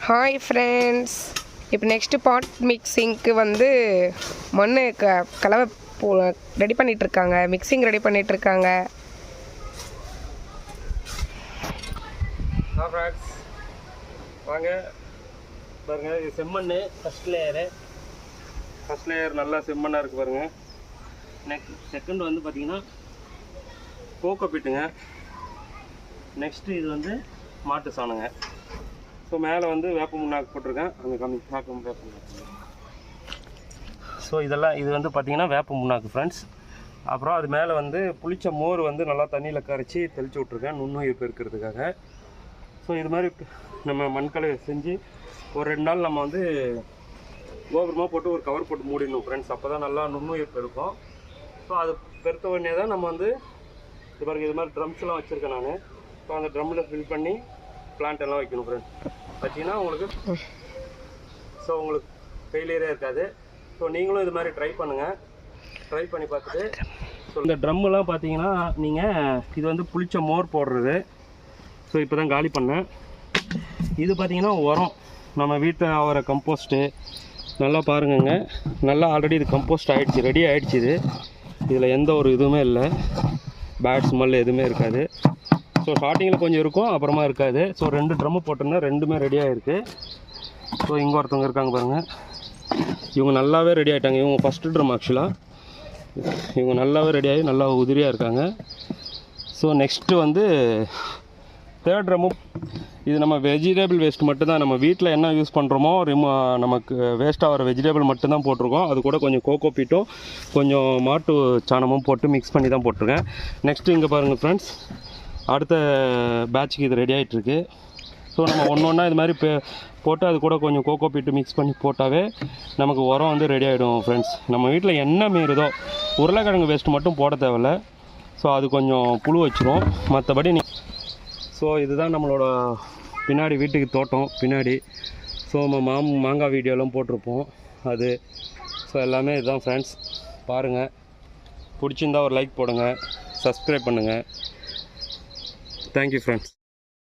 Hi friends, இப்போ next பாட் மிக்சிங்க்கு வந்து மண் கலவை ரெடி பண்ணிகிட்ருக்காங்க, மிக்சிங் ரெடி பண்ணிகிட்ருக்காங்க. வாங்க பாருங்கள், இது செம்மண் ஃபஸ்ட் லேயர் நல்லா செம்மண்ணாக இருக்குது பாருங்கள். செகண்ட் வந்து பார்த்திங்கன்னா கோகோ பிட்டுங்க. நெக்ஸ்ட்டு இது வந்து மாட்டு சாணங்க. ஸோ மேலே வந்து வேப்ப முன்னாக்கு போட்டிருக்கேன், அந்த வேப்ப முன்னாக்கு. ஸோ இது வந்து பார்த்திங்கன்னா வேப்ப முன்னாக்கு ஃப்ரெண்ட்ஸ். அப்புறம் அது மேலே வந்து புளிச்ச மோர் வந்து நல்லா தண்ணியில் கரைச்சி தெளித்து விட்ருக்கேன் நுண்ணுயிர் பெருக்கிறதுக்காக. ஸோ இது மாதிரி நம்ம மண்கலை செஞ்சு ஒரு 2 நாள் நம்ம வந்து கோபுரமாக போட்டு ஒரு கவர் போட்டு மூடிடணும் ஃப்ரெண்ட்ஸ். அப்போ தான் நல்லா நுண்ணுயிர் பெருக்கும். ஸோ அது பெருத்த உடனே தான் நம்ம வந்து இது பாருங்கள், இது மாதிரி ட்ரம்ஸ்லாம் வச்சுருக்கேன் நான். ஸோ அந்த ட்ரம்மில் ஃபில் பண்ணி பிளான்ட் எல்லாம் வைக்கணும் ஃப்ரெண்ட்ஸ். வச்சிங்கன்னா உங்களுக்கு ஃபெயிலியரே இருக்காது. ஸோ நீங்களும் இது மாதிரி ட்ரை பண்ணுங்கள். ட்ரை பண்ணி பார்த்துட்டு ஸோ இந்த ட்ரம்மெல்லாம் பார்த்தீங்கன்னா நீங்கள் இது வந்து புளிச்ச மோர் போடுறது. ஸோ இப்போ தான் காலி பண்ணேன். இது பார்த்திங்கன்னா உரம், நம்ம வீட்டில் ஆகிற கம்போஸ்ட்டு. நல்லா பாருங்கங்க, நல்லா ஆல்ரெடி இது கம்போஸ்ட் ஆகிடுச்சு, ரெடி ஆகிடுச்சு. இதில் எந்த ஒரு இதுவுமே இல்லை, பேட் ஸ்மெல் எதுவுமே இருக்காது. ஸோ ஸ்டார்டிங்கில் கொஞ்சம் இருக்கும், அப்புறமா இருக்காது. ஸோ 2 ட்ரம்மு போட்டிருந்தேன், 2மே ரெடியாக இருக்குது. ஸோ இங்கே ஒருத்தவங்க இருக்காங்க பாருங்கள், இவங்க நல்லாவே ரெடி ஆகிட்டாங்க. இவங்க ஃபஸ்ட்டு ட்ரம் ஆக்சுவலாக. இவங்க நல்லாவே ரெடி ஆகி நல்லா உதிரியாக இருக்காங்க. ஸோ நெக்ஸ்ட்டு வந்து 3rd ட்ரம்மும் இது நம்ம வெஜிடபிள் வேஸ்ட் மட்டும்தான், நம்ம வீட்டில் என்ன யூஸ் பண்ணுறோமோ நமக்கு வேஸ்ட் ஆகிற வெஜிடபிள் மட்டும்தான் போட்டிருக்கோம். அது கூட கொஞ்சம் கோகோ பீட்டும் கொஞ்சம் மாட்டு சாணமும் போட்டு மிக்ஸ் பண்ணி தான் போட்டிருக்கேன். நெக்ஸ்ட்டு இங்கே பாருங்கள் ஃப்ரெண்ட்ஸ், அடுத்த பேட்சுக்கு இது ரெடி ஆகிட்டுருக்கு. ஸோ நம்ம ஒன்றா இது மாதிரி போட்டு அது கூட கொஞ்சம் கோகோ பீட்டு மிக்ஸ் பண்ணி போட்டாவே நமக்கு உரம் வந்து ரெடி ஆகிடும் ஃப்ரெண்ட்ஸ். நம்ம வீட்டில் என்ன மீறுதோ, உருளைக்கிழங்கு வேஸ்ட்டு மட்டும் போட தேவையில்ல. ஸோ அது கொஞ்சம் புழு வச்சிரும், மற்றபடி ஸோ இதுதான் நம்மளோட பின்னாடி வீட்டுக்கு தோட்டம் பின்னாடி. ஸோ நம்ம மாங்காய் வீடியோலாம் போட்டிருப்போம் அது. ஸோ எல்லாமே இதுதான் ஃப்ரெண்ட்ஸ். பாருங்கள், பிடிச்சிருந்தா ஒரு லைக் போடுங்க, சப்ஸ்கிரைப் பண்ணுங்கள். Thank you friends.